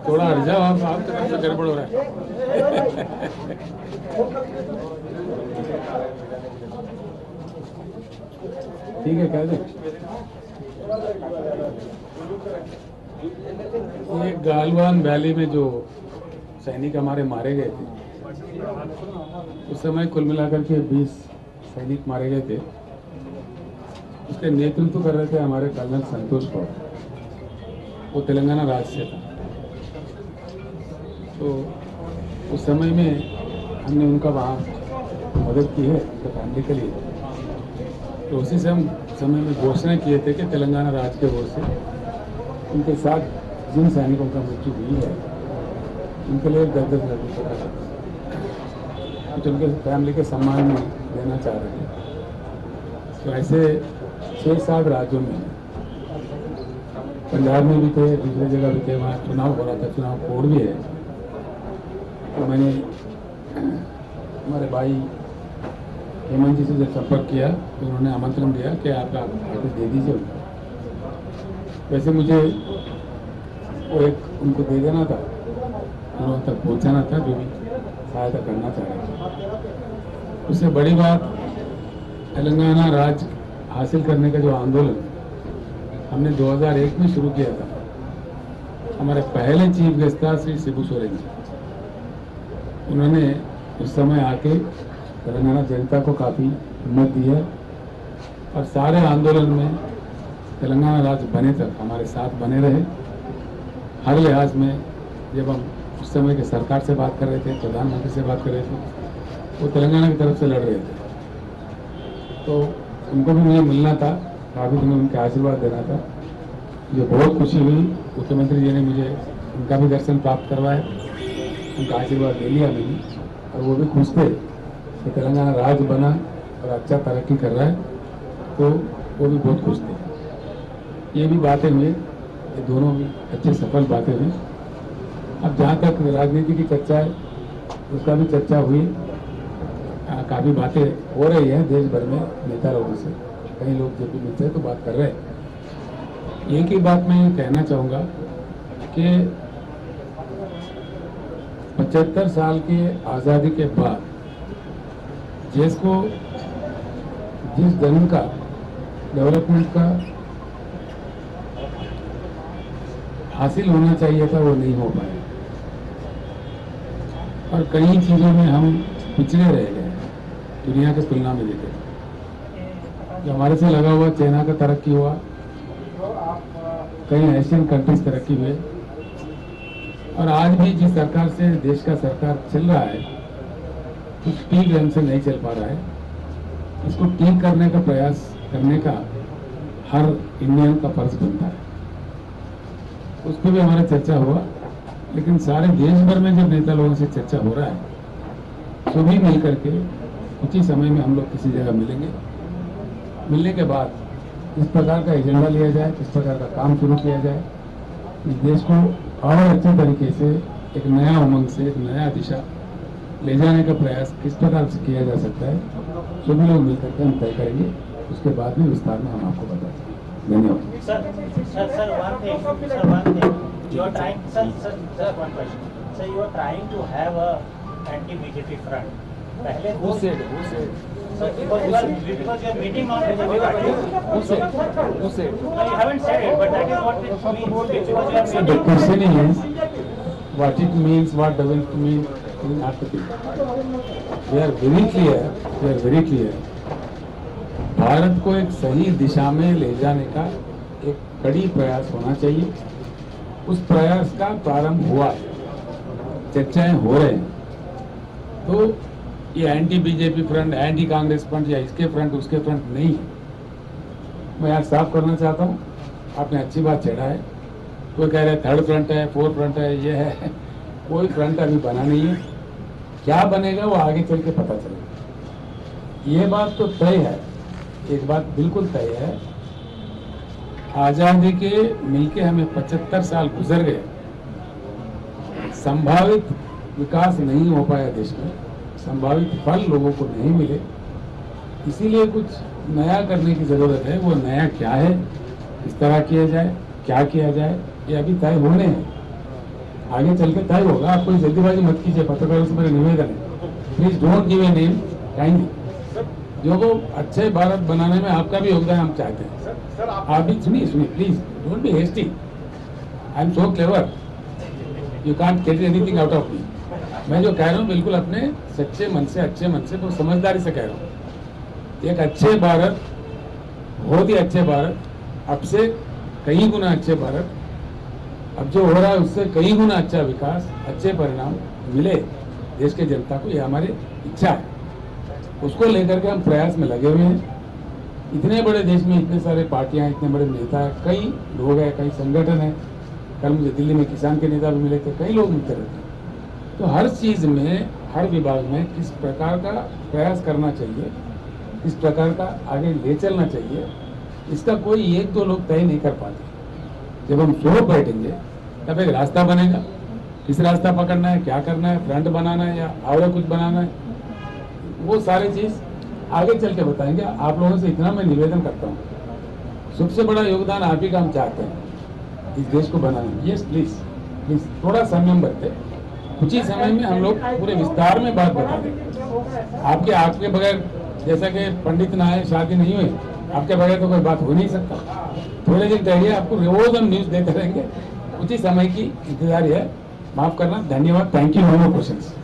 थोड़ा हट जाओ, आप तरफ से गड़बड़ हो रहा है। ठीक है, कह दे। ये गालवान वैली में जो सैनिक हमारे मारे गए थे, उस समय कुल मिलाकर के 20 सैनिक मारे गए थे। उसके नेतृत्व कर रहे थे हमारे कर्नल संतोष पवार, वो तेलंगाना राज्य से था। तो उस समय में हमने उनका वहाँ मदद की है उनके फैमिली के लिए। तो उसी समय में घोषणा किए थे कि तेलंगाना राज्य के ओर से उनके साथ जिन सैनिकों का मृत्यु हुई है उनके लिए 10-10 लाख रुपये का कुछ उनके फैमिली के सम्मान में देना चाह रहे हैं। तो ऐसे 6-7 राज्यों में, पंजाब में भी थे, दूसरी जगह भी थे, वहाँ चुनाव हो रहा था, चुनाव कोड भी है। तो मैंने हमारे भाई हेमंत जी से जब संपर्क किया तो उन्होंने आमंत्रण दिया कि आप आगे दे दीजिए उनको। वैसे मुझे वो एक उनको दे देना था, उन तक पहुँचाना था जो भी सहायता करना चाह रहे थे। उससे बड़ी बात, तेलंगाना राज्य हासिल करने का जो आंदोलन हमने 2001 में शुरू किया था, हमारे पहले चीफ गेस्ट था श्री शिबू सोरेन जी। उन्होंने उस समय आके तेलंगाना जनता को काफ़ी हिम्मत दी है और सारे आंदोलन में तेलंगाना राज्य बने तक हमारे साथ बने रहे। हर लिहाज में जब हम उस समय के सरकार से बात कर रहे थे, प्रधानमंत्री से बात कर रहे थे, वो तेलंगाना की तरफ से लड़ रहे थे। तो उनको भी मुझे मिलना था, काफ़ी दिनों उनके आशीर्वाद देना था। मुझे बहुत खुशी हुई, मुख्यमंत्री जी ने मुझे उनका भी दर्शन प्राप्त करवाया, उनका आशीर्वाद ले लिया मैंने। और वो भी खुश थे कि तेलंगाना राज्य बना और अच्छा तरक्की कर रहा है, तो वो भी बहुत खुश थे। ये भी बातें हुई, ये दोनों भी अच्छे सफल बातें हुई। अब जहाँ तक राजनीति की चर्चा है, उसका भी चर्चा हुई, काफ़ी बातें हो रही हैं देश भर में नेता लोगों से। कई लोग जब भी मिलते हैं तो बात कर रहे हैं। एक ही बात मैं ये कहना चाहूँगा कि 75 साल की आज़ादी के बाद देश को जिस ढंग का डेवलपमेंट का हासिल होना चाहिए था वो नहीं हो पाया और कई चीज़ों में हम पिछड़े रह गए दुनिया की तुलना में। देखे जो हमारे से लगा हुआ चाइना का तरक्की हुआ, कई एशियन कंट्रीज तरक्की हुए, और आज भी जिस सरकार से देश का सरकार चल रहा है कुछ ठीक ढंग से नहीं चल पा रहा है। इसको ठीक करने का प्रयास करने का हर इंडियन का फर्ज बनता है। उस पर भी हमारा चर्चा हुआ, लेकिन सारे देश भर में जब नेता लोगों से चर्चा हो रहा है, सभी मिल करके कुछ ही समय में हम लोग किसी जगह मिलेंगे। मिलने के बाद किस प्रकार का एजेंडा लिया जाए, किस प्रकार का काम शुरू किया जाए, इस देश को और अच्छे तरीके से एक नया उमंग से एक नया दिशा ले जाने का प्रयास किस प्रकार से किया जा सकता है, सभी लोग मिलकर के हम तय करेंगे। उसके बाद में विस्तार में हम आपको बताएंगे। धन्यवाद। You are trying to have a anti-BJP front. पहले Who said? because you are meeting on BJP. Who said? No, you haven't said it, but that is what it means. Because you are So the meeting. question is, what it means, what doesn't mean, is not the thing. We are very clear. Bharat को एक सही दिशा में ले जाने का एक कड़ी प्रयास होना चाहिए। उस प्रयास का प्रारंभ हुआ है, चर्चाएं हो रहे हैं। तो ये anti BJP front, anti Congress front या इसके फ्रंट उसके फ्रंट नहीं है। मैं आज साफ करना चाहता हूँ, आपने अच्छी बात छेड़ा है। कोई कह रहे हैं 3rd फ्रंट है, 4th फ्रंट है, ये है। कोई फ्रंट अभी बना नहीं है। क्या बनेगा वो आगे चल के पता चलेगा। ये बात तो तय है, एक बात बिल्कुल तय है, आजादी के मिलके हमें 75 साल गुजर गए, संभावित विकास नहीं हो पाया देश में। संभावित फल लोगों को नहीं मिले, इसीलिए कुछ नया करने की जरूरत है। वो नया क्या है, किस तरह किया जाए, क्या किया जाए, ये अभी तय होने हैं, आगे चल के तय होगा। आप कोई जल्दीबाजी मत कीजिए, पत्रकारों से मेरा निवेदन है, please don't give a name kindly. जो को अच्छे भारत बनाने में आपका भी योगदान हम चाहते हैं। आप भी सुनिए please, don't be hasty. I am so clever, you can't get anything out of me. मैं जो कह रहा हूँ बिल्कुल अपने सच्चे मन से, अच्छे मन से, तो समझदारी से कह रहा हूँ। एक अच्छे भारत, बहुत ही अच्छे भारत, अब से कई गुना अच्छे भारत, अब जो हो रहा है उससे कई गुना अच्छा विकास, अच्छे परिणाम मिले देश के जनता को, ये हमारी इच्छा है। उसको लेकर के हम प्रयास में लगे हुए हैं। इतने बड़े देश में इतने सारे पार्टियां, इतने बड़े नेता हैं, कई लोग हैं, कई संगठन हैं। कल मुझे दिल्ली में किसान के नेता भी मिले थे, कई लोग मिलते रहते हैं। तो हर चीज में, हर विभाग में किस प्रकार का प्रयास करना चाहिए, किस प्रकार का आगे ले चलना चाहिए, इसका कोई एक दो लोग तय नहीं कर पाते। जब हम सो बैठेंगे तब एक रास्ता बनेगा, किस रास्ता पकड़ना है, क्या करना है, फ्रंट बनाना है या और कुछ बनाना है, वो सारी चीज आगे चल के बताएंगे। आप लोगों से इतना मैं निवेदन करता हूँ, सबसे बड़ा योगदान आप ही का हम चाहते हैं इस देश को बनाने में। यस प्लीज प्लीज, थोड़ा संयम बरते, कुछ ही समय में हम लोग पूरे विस्तार में बात बता देंगे। आपके आग के बगैर, जैसा कि पंडित ना आए शादी नहीं हुई, आपके बगैर तो कोई बात हो नहीं सकता। थोड़े दिन ठहरिए, आपको रोज हम न्यूज देते रहेंगे। कुछ ही समय की इंतजार है, माफ करना। धन्यवाद, thank you. No more questions.